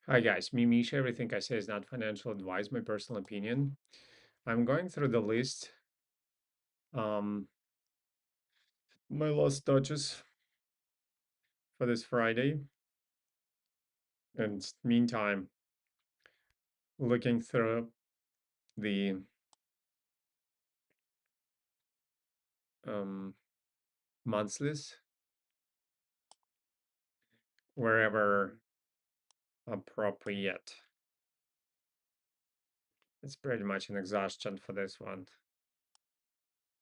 Hi guys, me Misha. Everything I say is not financial advice, my personal opinion. I'm going through the list. Um, my last touches for this Friday, and meantime, looking through the um, monthlies wherever appropriate. It's pretty much an exhaustion for this one.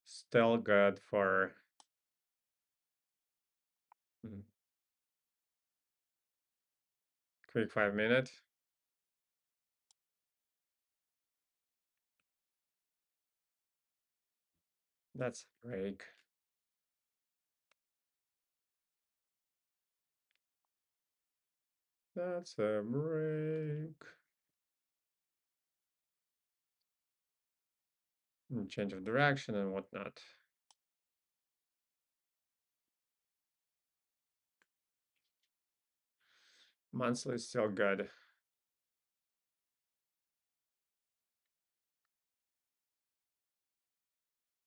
Still good for mm, quick 5 minute. That's a break. That's a break. And change of direction and whatnot. Monthly is still good.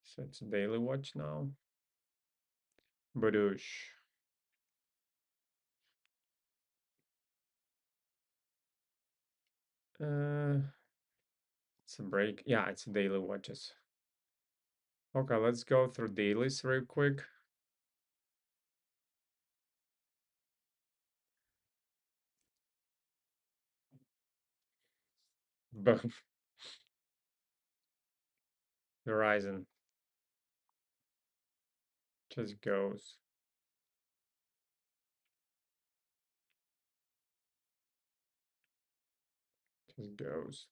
So it's daily watch now. Badoosh. Uh, it's a break. Yeah, it's daily watches. Okay, let's go through dailies real quick. Boom. Horizon just goes. Just goes.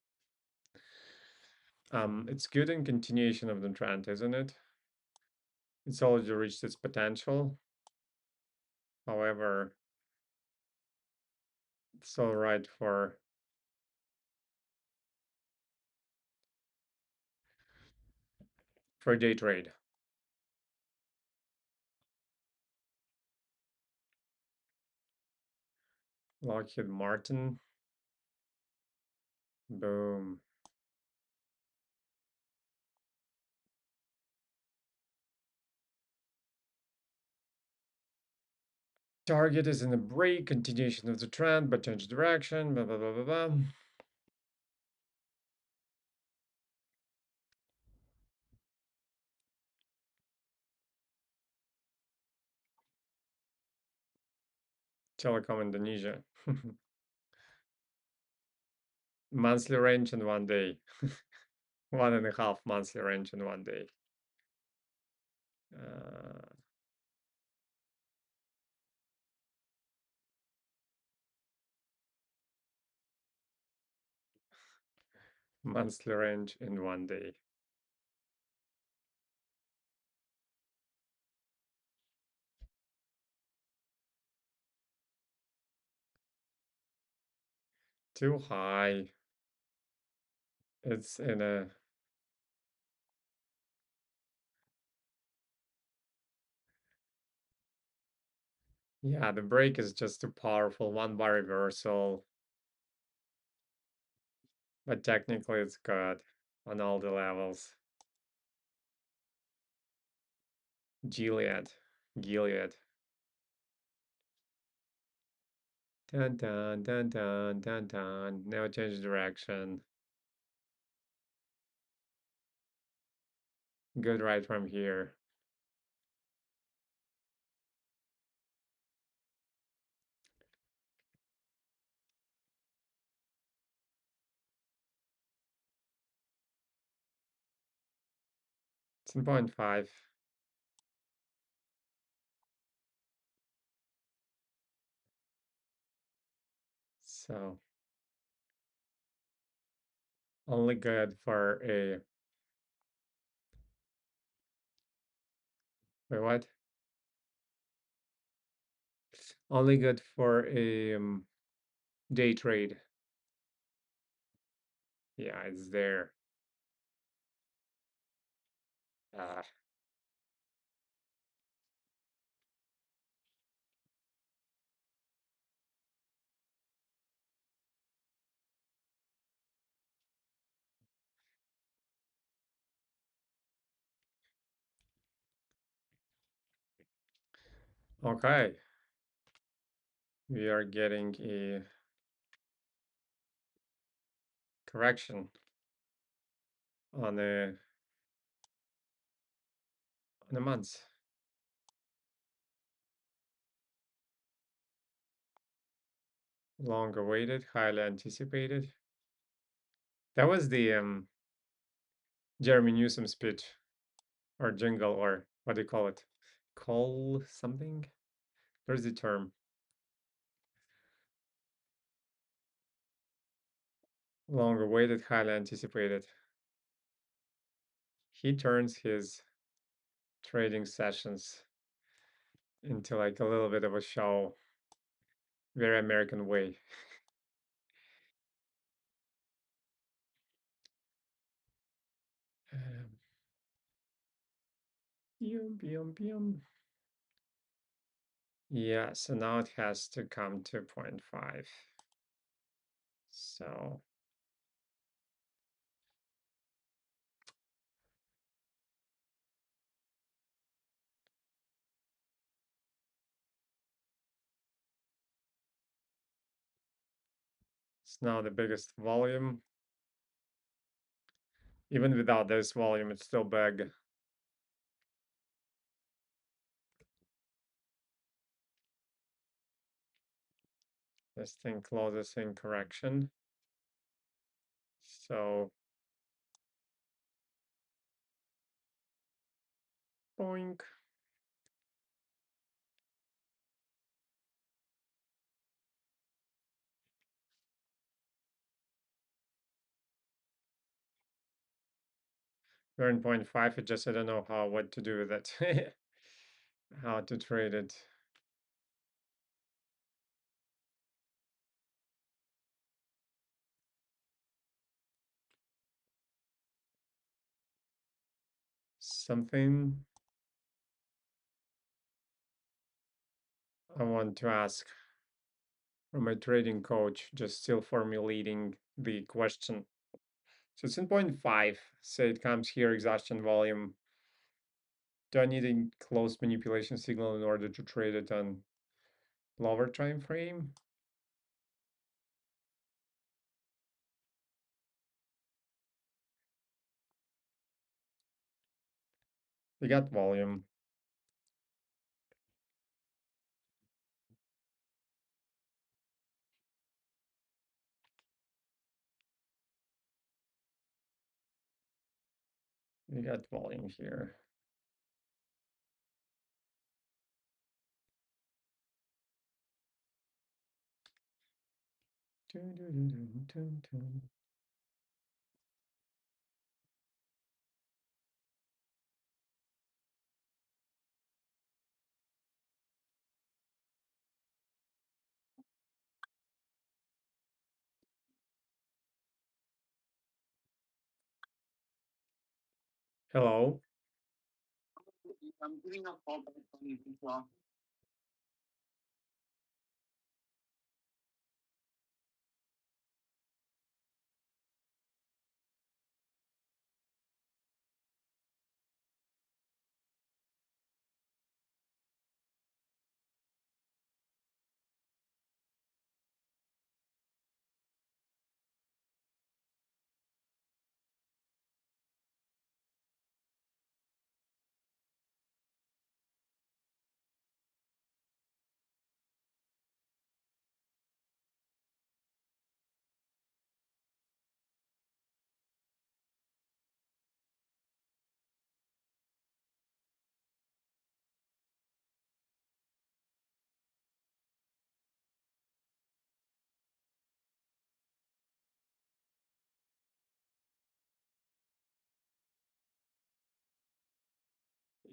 It's good in continuation of the trend, isn't it? It's already reached its potential. However, it's all right for day trade. Lockheed Martin. Boom. Target is in a break, continuation of the trend, but change direction. Blah blah blah blah blah. Telecom Indonesia. Monthly range in 1 day. 1.5 monthly range in 1 day. Uh, monthly range in 1 day. Too high. It's in a yeah, the break is just too powerful. One bar reversal, but technically it's good on all the levels. Gilead. Gilead. Dun dun dun dun dun dun. Now change direction. Good right from here. It's in 0.5. So only good for a wait, what? Only good for a day trade. Yeah, it's there. Ah, Okay, we are getting a correction on a month. Long awaited, highly anticipated. That was the Jeremy Newsom speech or jingle or what do you call it? Call something? There's the term. Long awaited, highly anticipated. He turns his trading sessions into like a little bit of a show, very American way. Um, Yum, yum, yum. Yeah, so now it has to come to 0.5. So it's now the biggest volume. Even without this volume, it's still big. This thing closes in correction. So boink. We're in 0.5. It just I don't know what to do with it. How to trade it. Something I want to ask from my trading coach, just still formulating the question. So it's in 0.5. Say it comes here, exhaustion volume. Do I need a closed manipulation signal in order to trade it on lower time frame? We got volume. We got volume here. Dun, dun, dun, dun, dun. Hello.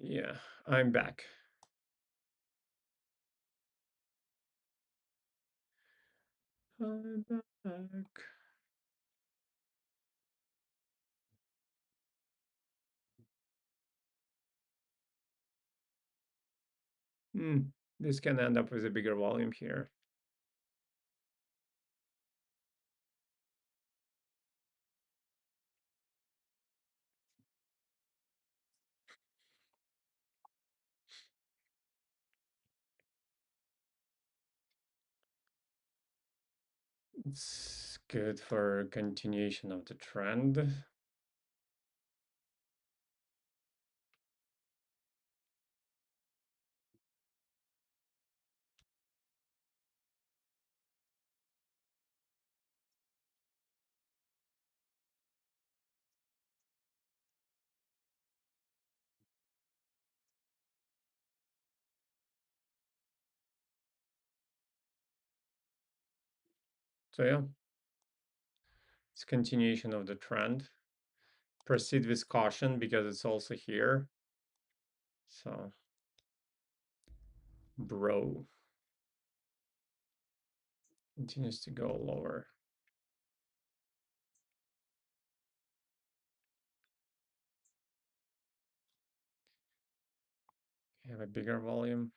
Yeah, I'm back. I'm back. This can end up with a bigger volume here. It's good for continuation of the trend. So yeah, it's continuation of the trend. Proceed with caution because it's also here. So, bro continues to go lower. Have a bigger volume.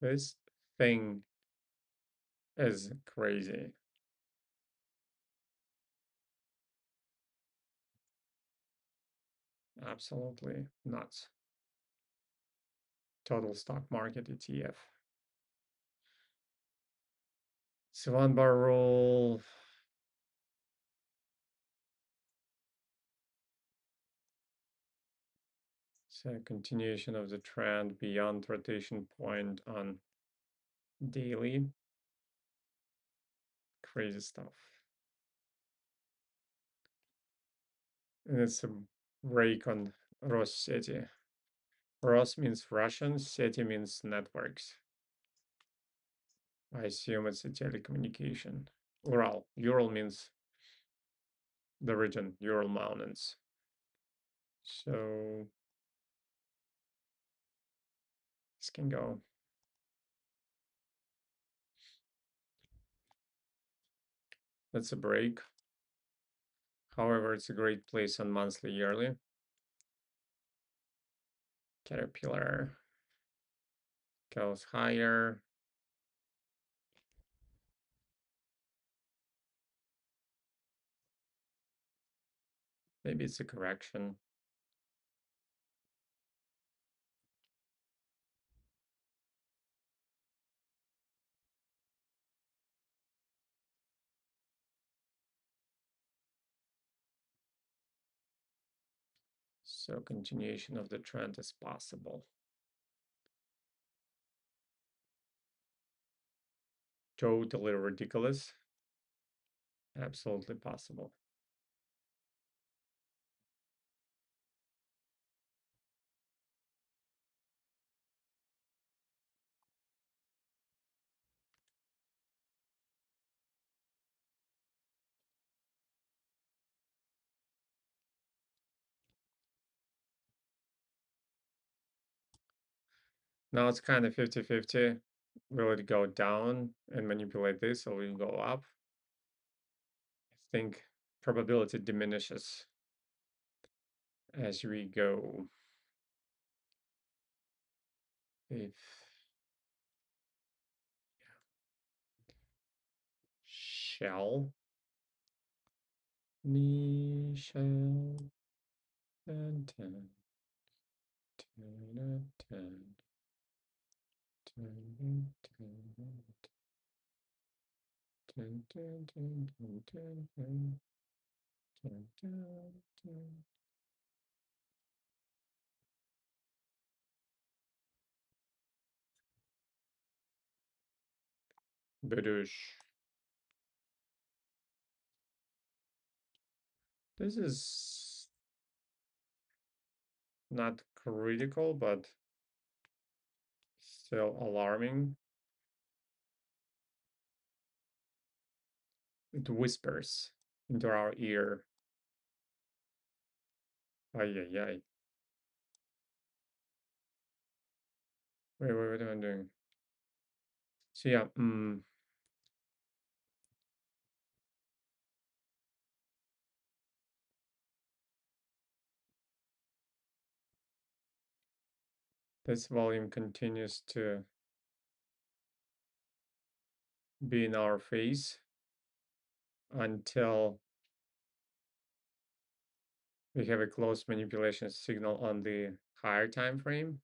This thing is crazy. Absolutely nuts. Total stock market ETF. So 1 bar rule. So continuation of the trend beyond rotation point on daily. Crazy stuff. And it's a break on Rosseti. Ros means Russian, SETI means networks. I assume it's a telecommunication. Ural means the region, Ural Mountains. So this can go. That's a break. However, it's a great place on monthly, yearly. Caterpillar goes higher. Maybe it's a correction. So continuation of the trend is possible. Totally ridiculous. Absolutely possible. Now it's kind of 50-50. Will it go down and manipulate this, or will it go up? I think probability diminishes as we go. If shall me shall and 10 10 10 10 10 10 10 10 10 10 10 10. Badoosh. This is not critical, but still alarming. It whispers into our ear. Ay, ay, ay. Wait, what am I doing? So yeah, this volume continues to be in our face until we have a close manipulation signal on the higher time frame.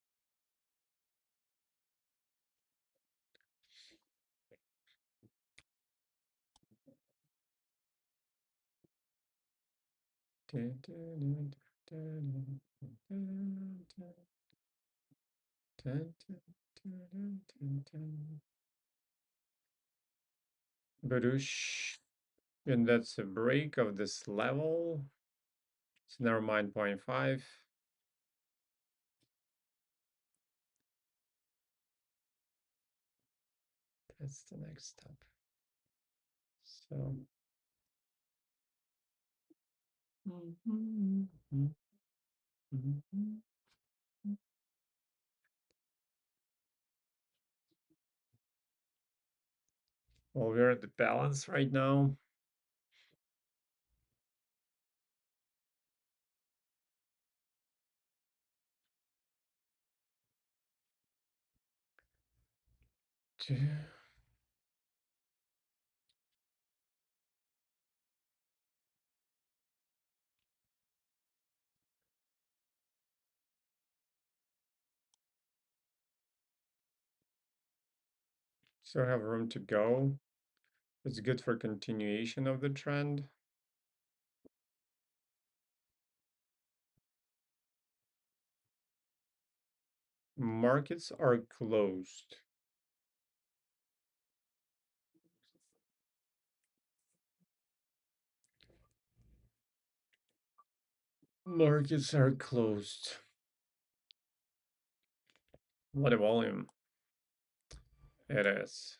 Badoosh. And that's a break of this level. So never mind 0.5. That's the next step. So well, we're at the balance right now. So have room to go. It's good for continuation of the trend. Markets are closed. Markets are closed. What a volume it is.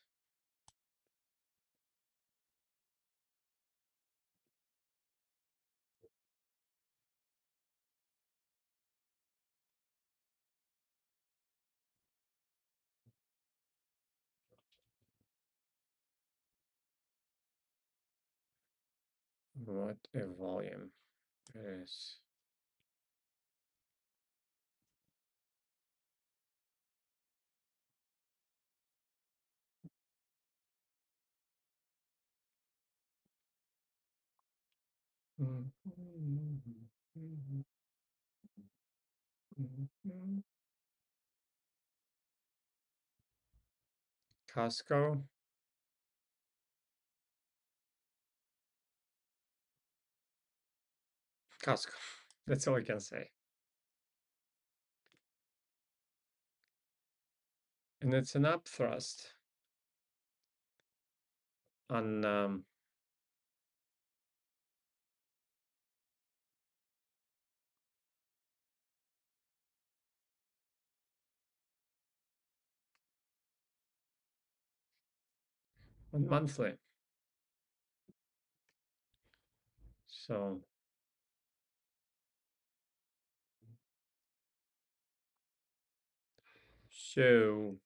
What a volume it is. Costco. Costco. That's all I can say. And it's an up thrust on monthly. So so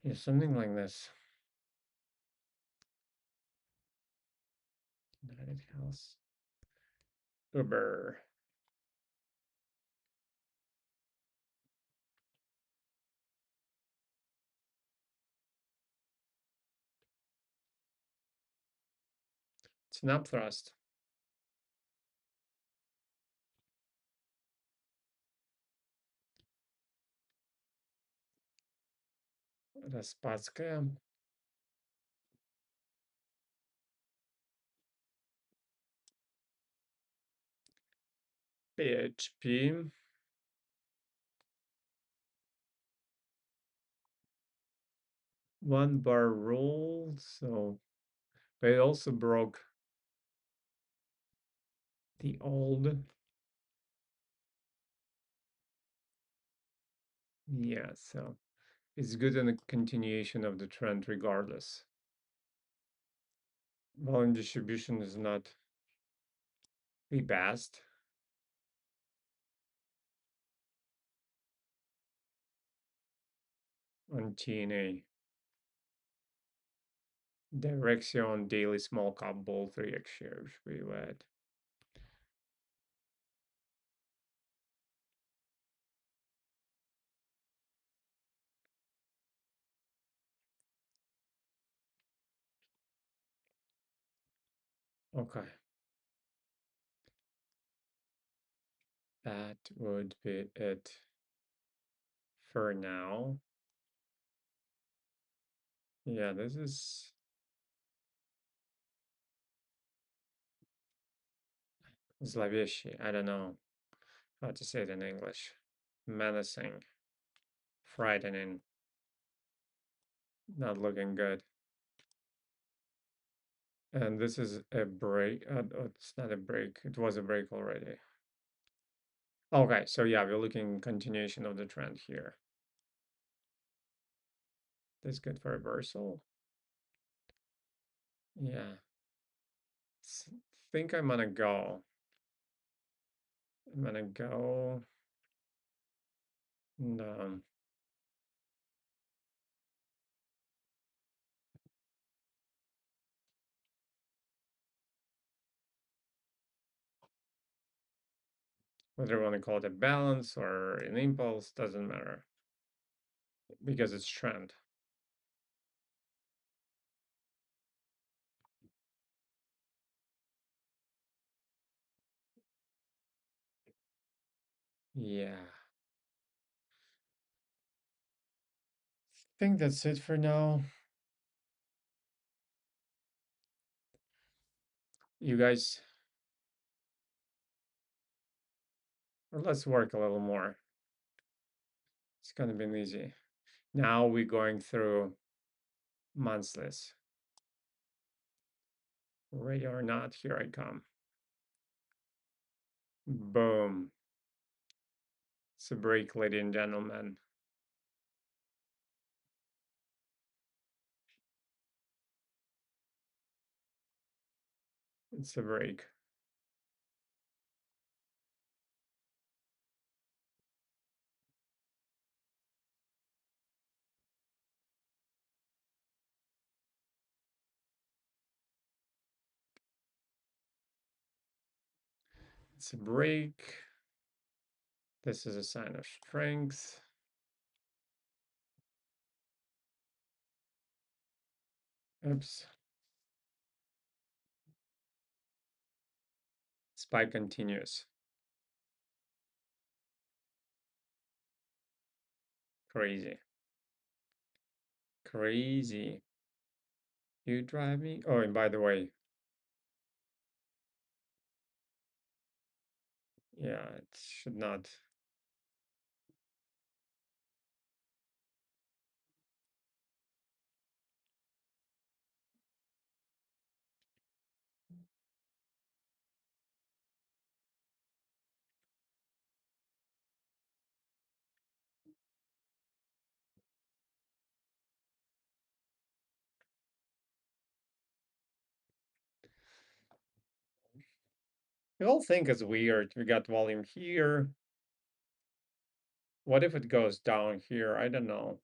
yeah, something like this. United House. Uber. It's an up thrust. Raspatskaya. PHP. One bar rule. So they also broke the old. Yeah, so it's good in a continuation of the trend regardless. Volume distribution is not the best. On TNA. Direction daily small cap bull 3x shares. We went. Okay. That would be it for now. Yeah, this is zловещий. I don't know how to say it in English. Menacing, frightening, not looking good. And this is a break. Oh, it's not a break. It was a break already. Okay, so yeah, we're looking continuation of the trend here. That's good for reversal. Yeah. Think I'm gonna go. I'm gonna go. And, whether you want to call it a balance or an impulse, doesn't matter because it's trend. Yeah. I think that's it for now. You guys, or let's work a little more. It's gonna be easy. Now we're going through monthlies. Ready or not, here I come. Boom. It's a break, ladies and gentlemen. It's a break. It's a break. This is a sign of strength. Oops. Spike continues. Crazy. Crazy. You drive me? Oh, and by the way, yeah, it should not. The whole thing is weird. We got volume here. What if it goes down here? I don't know.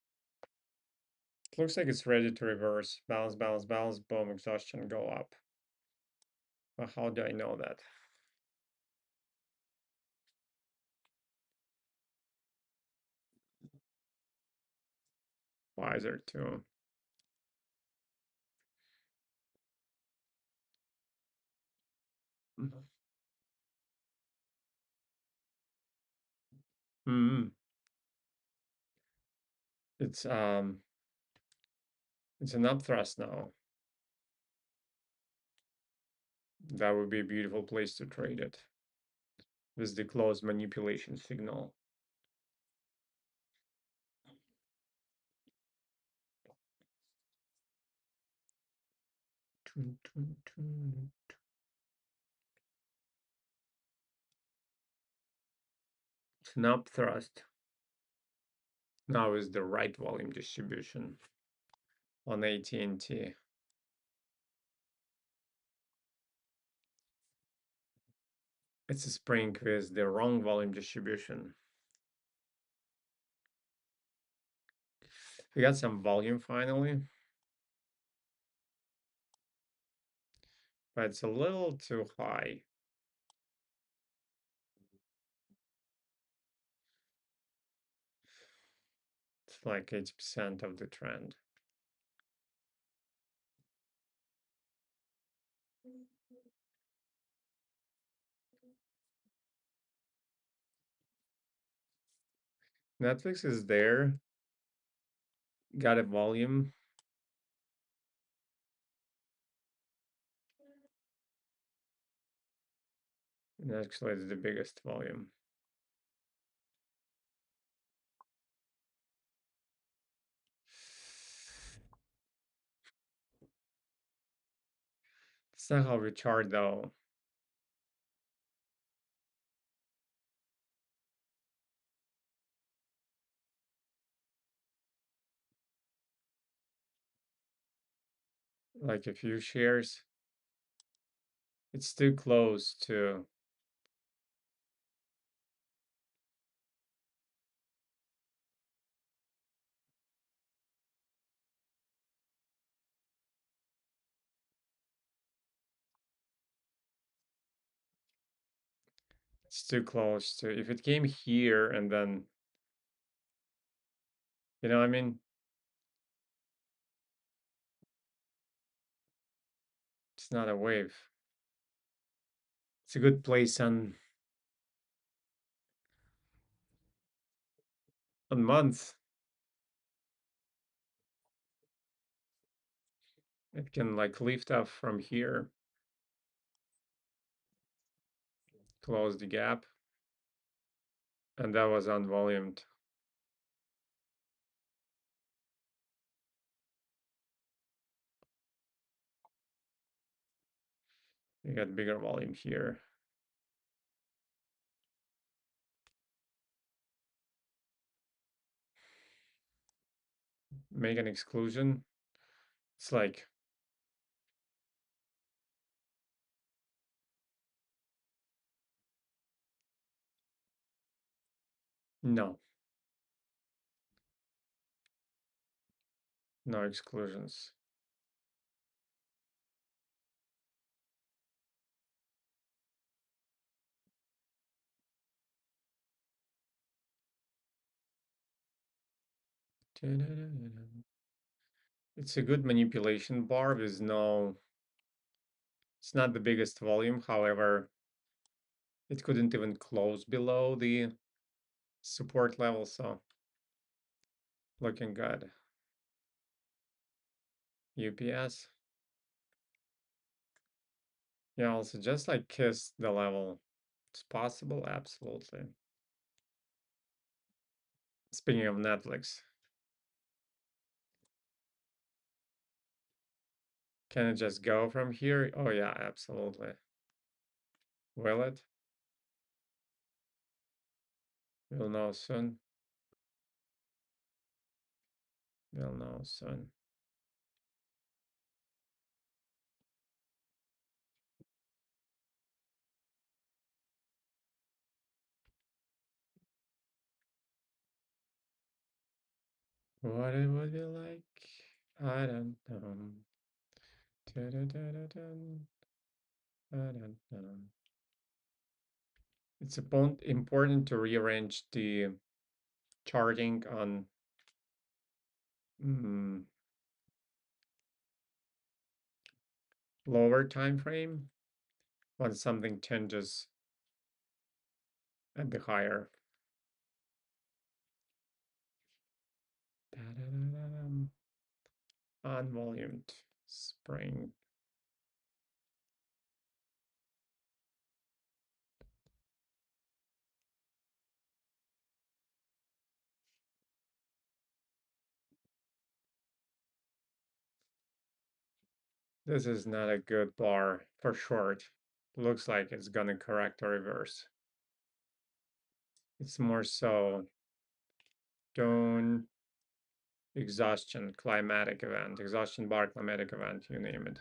It looks like it's ready to reverse. Bounce, bounce, bounce, boom, exhaustion, go up. But how do I know that? Wiser too. Mm-hmm. It's um it's an upthrust now. That would be a beautiful place to trade it. With the closed manipulation signal. It's an upthrust. Now is the right volume distribution on AT&T. It's a spring with the wrong volume distribution. We got some volume finally, but it's a little too high. It's like 80% of the trend. Netflix is there, got a volume, and actually it's the biggest volume. It's not how we chart though. Like a few shares, it's too close to. It's too close to. If it came here and then, I mean, it's not a wave. It's a good place on month. It can like lift up from here, close the gap, and that was unvolumed. You got bigger volume here. Make an exclusion. It's like no, no exclusions. It's a good manipulation bar with no, it's not the biggest volume. However, it couldn't even close below the support level, so looking good. UPS. Yeah, also just like kiss the level. It's possible, absolutely. Speaking of Netflix, can it just go from here? Oh yeah, absolutely. Will it? We'll know soon. We'll know soon. What it would be like, I don't know. Da-da-da-da-dun. I don't know. It's important to rearrange the charting on mm, lower time frame when something changes at the higher. Da-da-da-da-dum. Unvolumed spring. This is not a good bar for short. Looks like it's gonna correct or reverse. It's more so tone, exhaustion, climatic event, exhaustion bar, climatic event, you name it.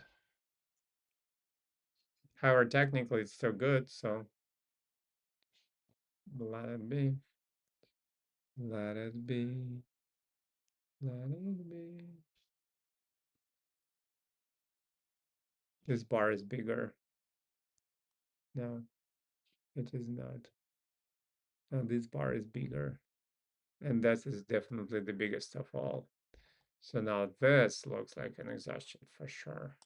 However, technically it's still good, so let it be. Let it be. Let it be. This bar is bigger. No, it is not. No, this bar is bigger. And this is definitely the biggest of all. So now this looks like an exhaustion for sure.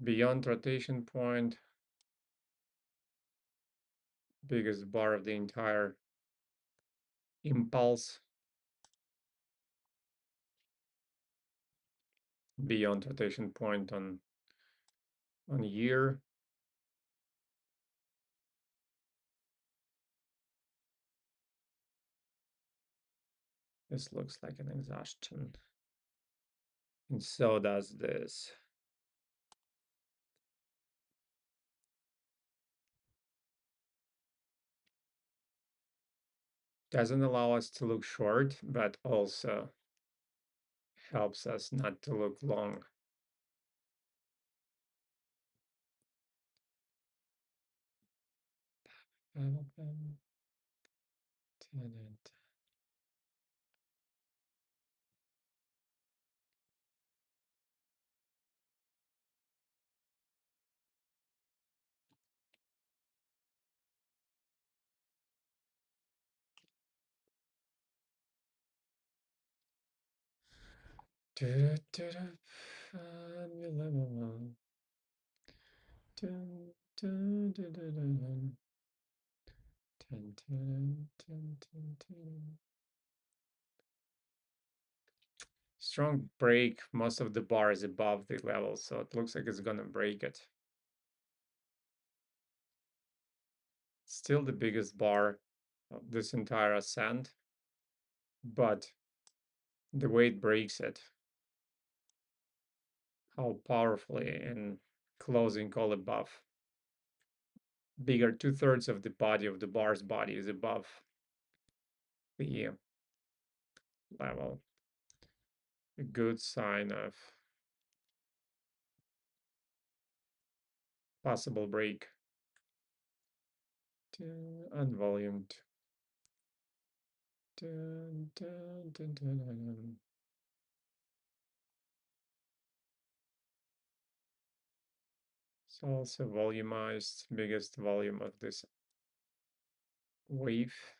Beyond rotation point, biggest bar of the entire impulse beyond rotation point on year. This looks like an exhaustion. And so does this. Doesn't allow us to look short, but also helps us not to look long. Strong break. Most of the bar is above the level, so it looks like it's gonna break it. Still the biggest bar of this entire ascent, but the way it breaks it, how powerfully in closing all above. Bigger, 2/3 of the body of the bar's body is above the level. A good sign of possible break. Unvolumed. It's also volumized, biggest volume of this wave.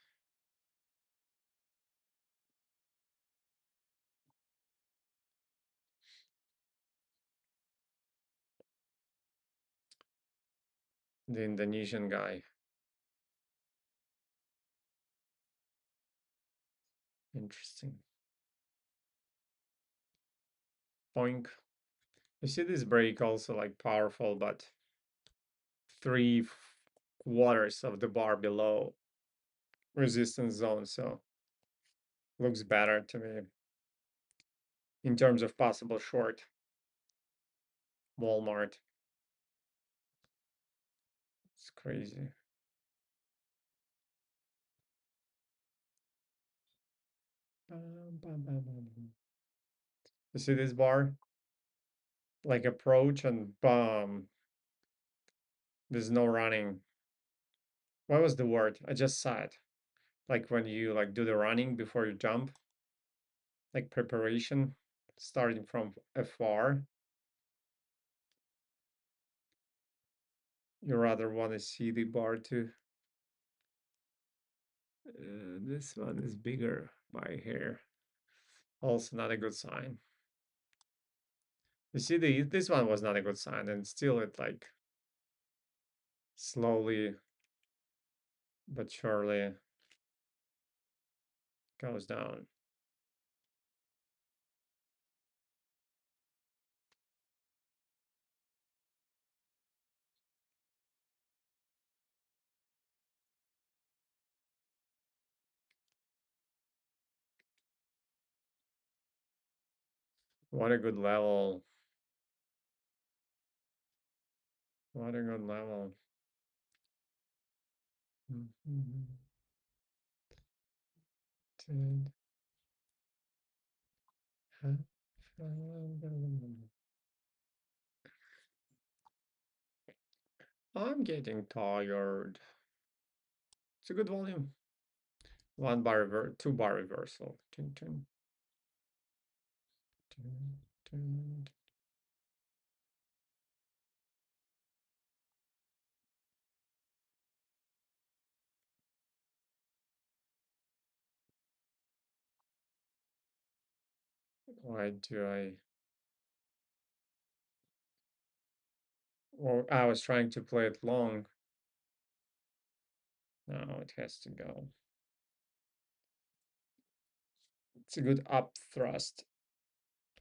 The Indonesian guy. Interesting. Boink. You see this break also like powerful, but 3/4 of the bar below resistance zone, so looks better to me in terms of possible short. Walmart. It's crazy. You see this bar? Like approach and bomb. There's no running. What was the word? I just saw it. Like when you like do the running before you jump. Like preparation, starting from afar. You rather want to see the bar too. This one is bigger by here. Also not a good sign. You see, this one was not a good sign, and still it like slowly but surely goes down. What a good level. What a good level. I'm getting tired. It's a good volume. 1 bar reverse, 2 bar reversal. Why do I? Or I was trying to play it long. Now it has to go. It's a good up thrust.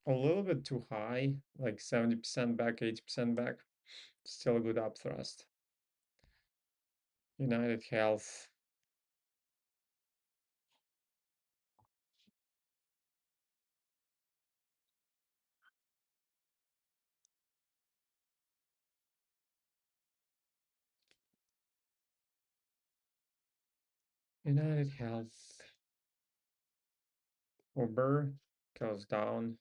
A little bit too high, like 70% back, 80% back. Still a good up thrust. United Health. United Health. Uber goes down.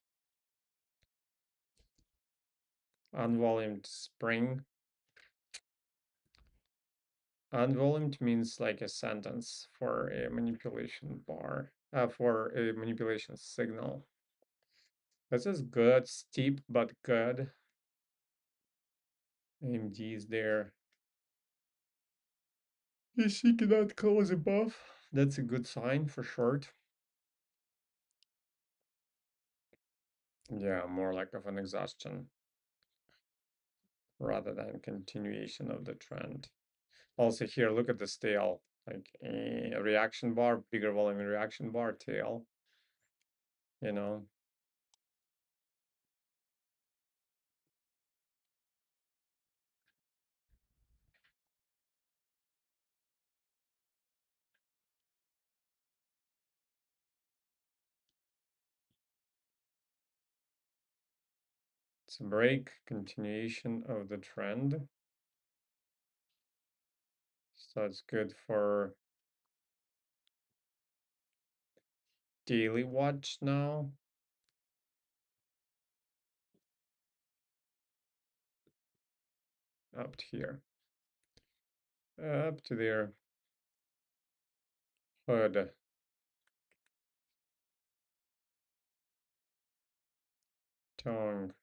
Unvolumed spring. Unvolumed means like a sentence for a manipulation bar, for a manipulation signal. This is good, steep but good. AMD is there. EC cannot close above. That's a good sign for short. Yeah, more like of an exhaustion rather than continuation of the trend. Also here, look at the tail, like a reaction bar, bigger volume reaction bar, tail, you know. It's a break, continuation of the trend. So it's good for daily watch now. Up to here. Up to there. Hood. Tongue.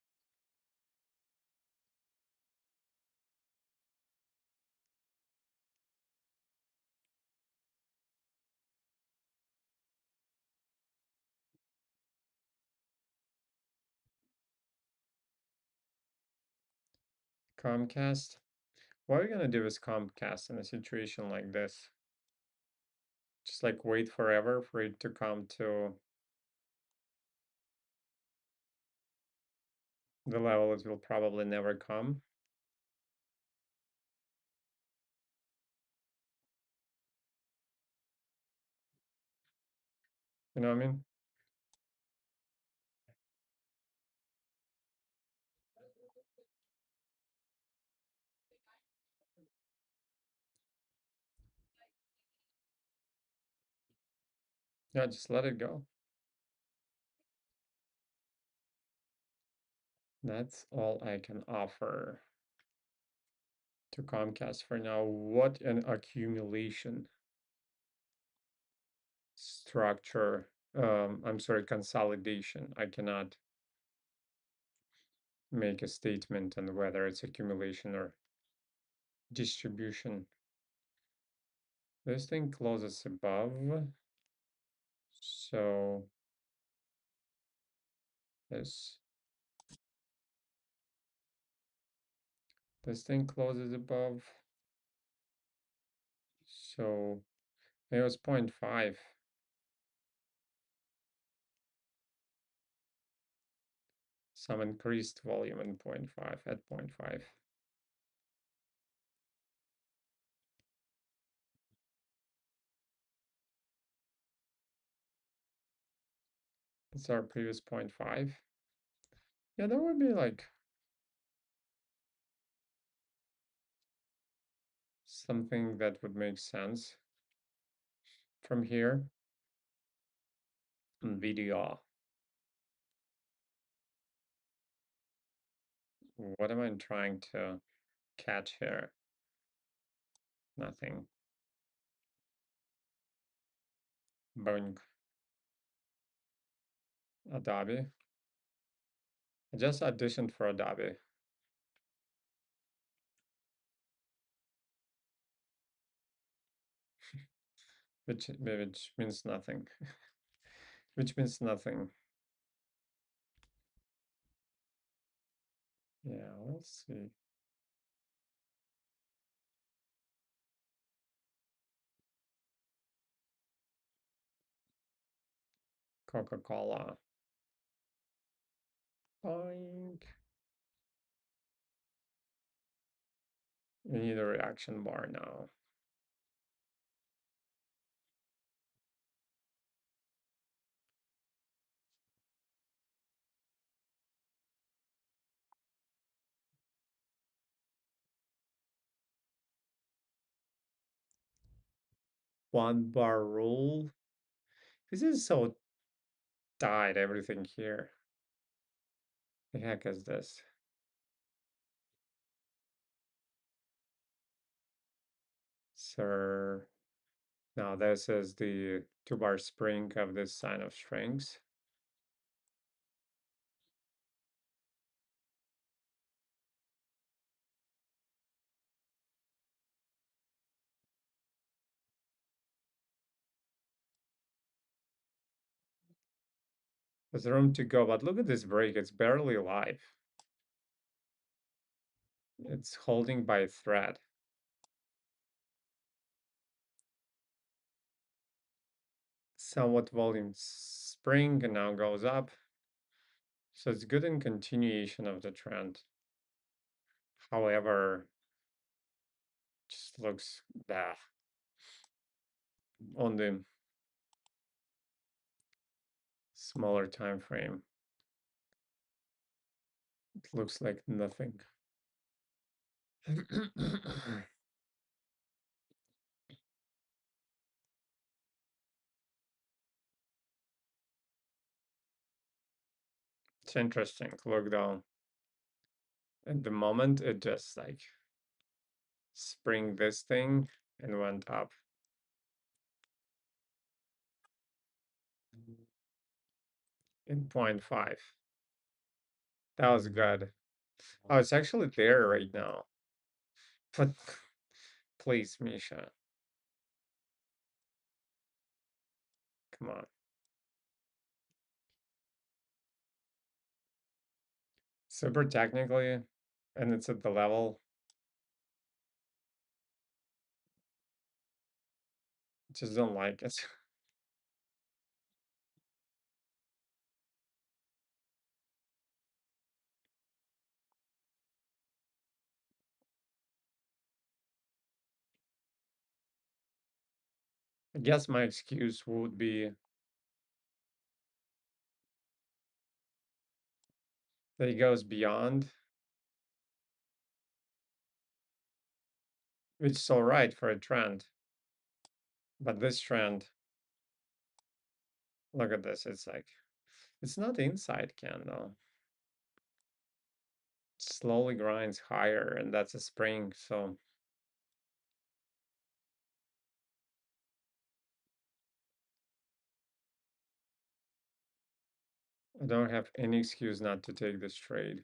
Comcast. What are we gonna do with Comcast in a situation like this? Just like wait forever for it to come to the level it will probably never come. You know what I mean? Yeah, just let it go. That's all I can offer to Comcast for now. What an accumulation structure. I'm sorry, consolidation. I cannot make a statement on whether it's accumulation or distribution. This thing closes above, so this this thing closes above, so it was 0.5. Some increased volume in 0.5 at 0.5. It's our previous 0.5. Yeah, that would be like something that would make sense from here. NVIDIA. What am I trying to catch here? Nothing. Boeing. Adobe. I just auditioned for Adobe. Which means nothing. Which means nothing. Yeah, we'll see. Coca-Cola. Boink. We need a reaction bar now. One bar rule. This is so tight, everything here. The heck is this? Sir. Now this is the 2-bar spring of this sign of strings. There's room to go, but look at this break. It's barely alive. It's holding by a thread. Somewhat volume spring and now goes up. So it's good in continuation of the trend. However, just looks bad on the smaller time frame. It looks like nothing. It's interesting. Look down. At the moment, it just like spring this thing and went up. In 0.5. That was good. Oh, it's actually there right now. But please, Misha, come on. Super technically, and it's at the level. Just don't like it. I guess my excuse would be that it goes beyond, which is all right for a trend. But this trend, look at this. It's like, it's not inside candle. It slowly grinds higher, and that's a spring. So I don't have any excuse not to take this trade,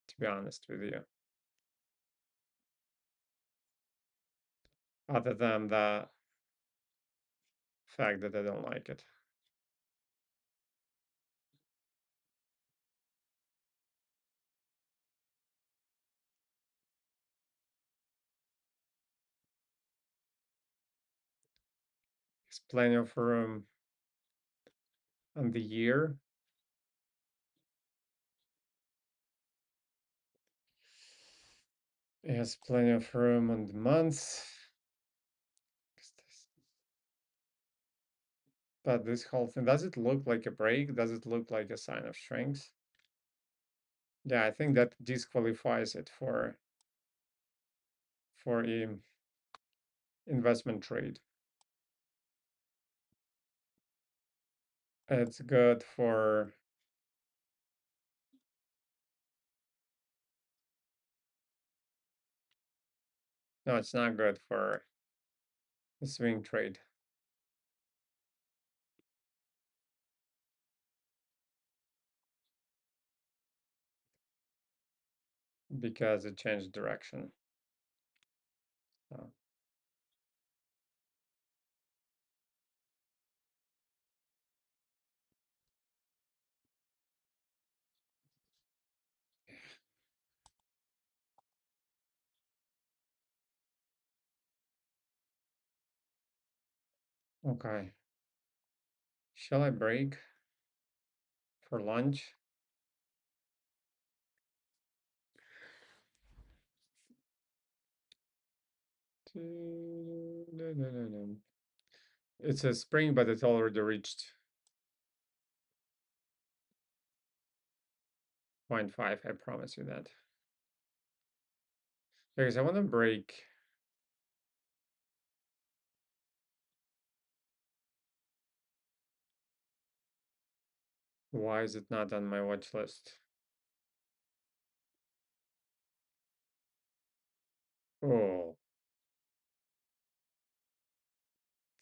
to be honest with you. Other than the fact that I don't like it. There's plenty of room on the year. It has plenty of room on the month. But this whole thing, does it look like a break? Does it look like a sign of strength? Yeah, I think that disqualifies it for a investment trade. It's good for no, it's not good for a swing trade because it changed direction. So, Okay. Shall I break for lunch? It's a spring, but it's already reached 0.5. I promise you that. Because I want to break. Why is it not on my watch list? Oh,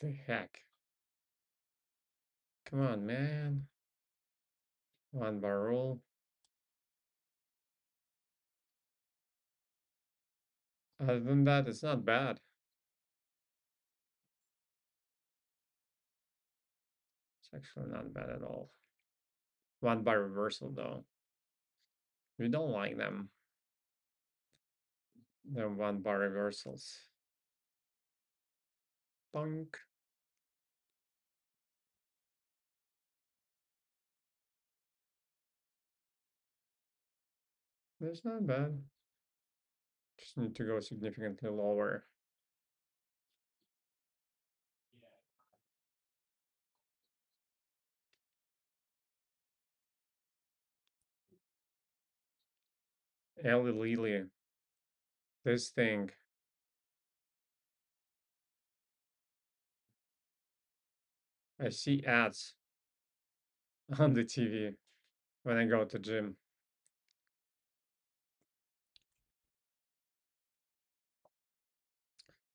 the heck. Come on, man. One bar rule. Other than that, it's not bad. It's actually not bad at all. One bar reversal, though. We don't like them. The one bar reversals. Punk. That's not bad. Just need to go significantly lower. Ellie Lily. This thing. I see ads on the TV when I go to gym.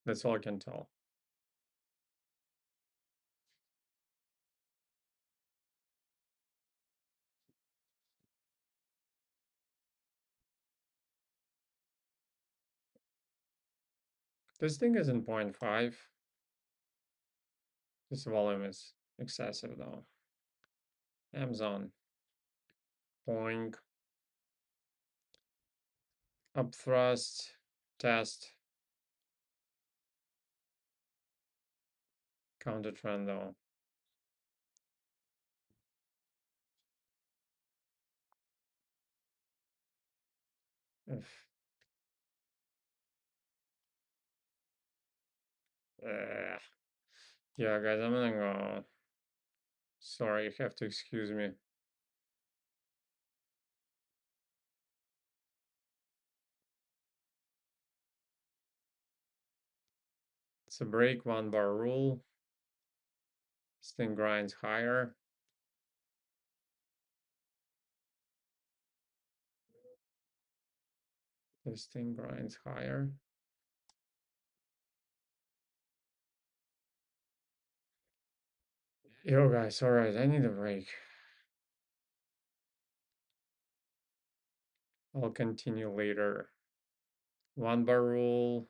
That's all I can tell. This thing is in 0.5. This volume is excessive though. Amazon. Boing. Up thrust. Test. Counter trend though. If, yeah, guys, I'm gonna go. Sorry, you have to excuse me. It's a break, one bar rule. This thing grinds higher. This thing grinds higher. Yo, guys, alright, I need a break. I'll continue later. One bar rule.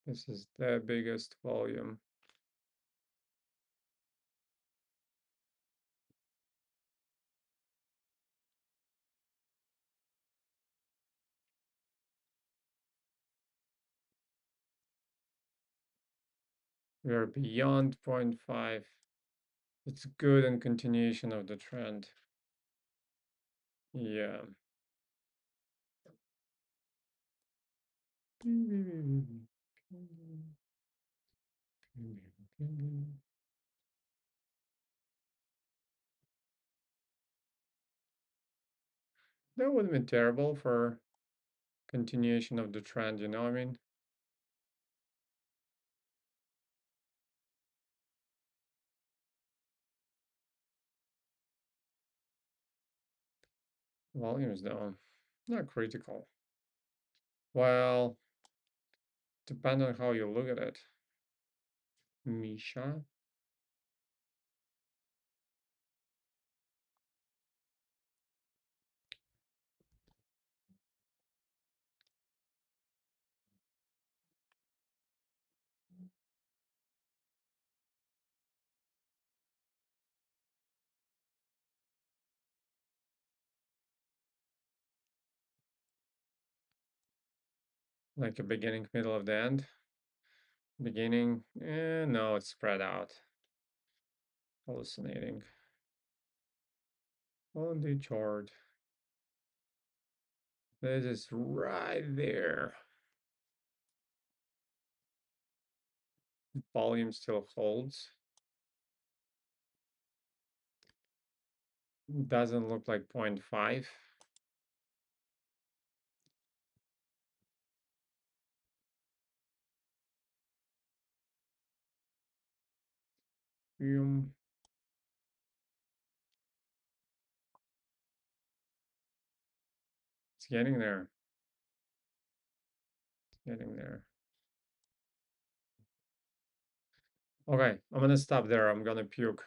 This is the biggest volume. We are beyond 0.5. It's good and continuation of the trend. Yeah. That wouldn't be terrible for continuation of the trend, you know what I mean? Volumes though, not critical. Well, depend on how you look at it. Misha. Like a beginning, middle of the end. Beginning, no, it's spread out. Hallucinating. On the chart. This is right there. Volume still holds. Doesn't look like 0.5. Boom. It's getting there. It's getting there. Okay, I'm gonna stop there. I'm gonna puke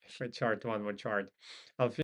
if I chart one more chart. I'll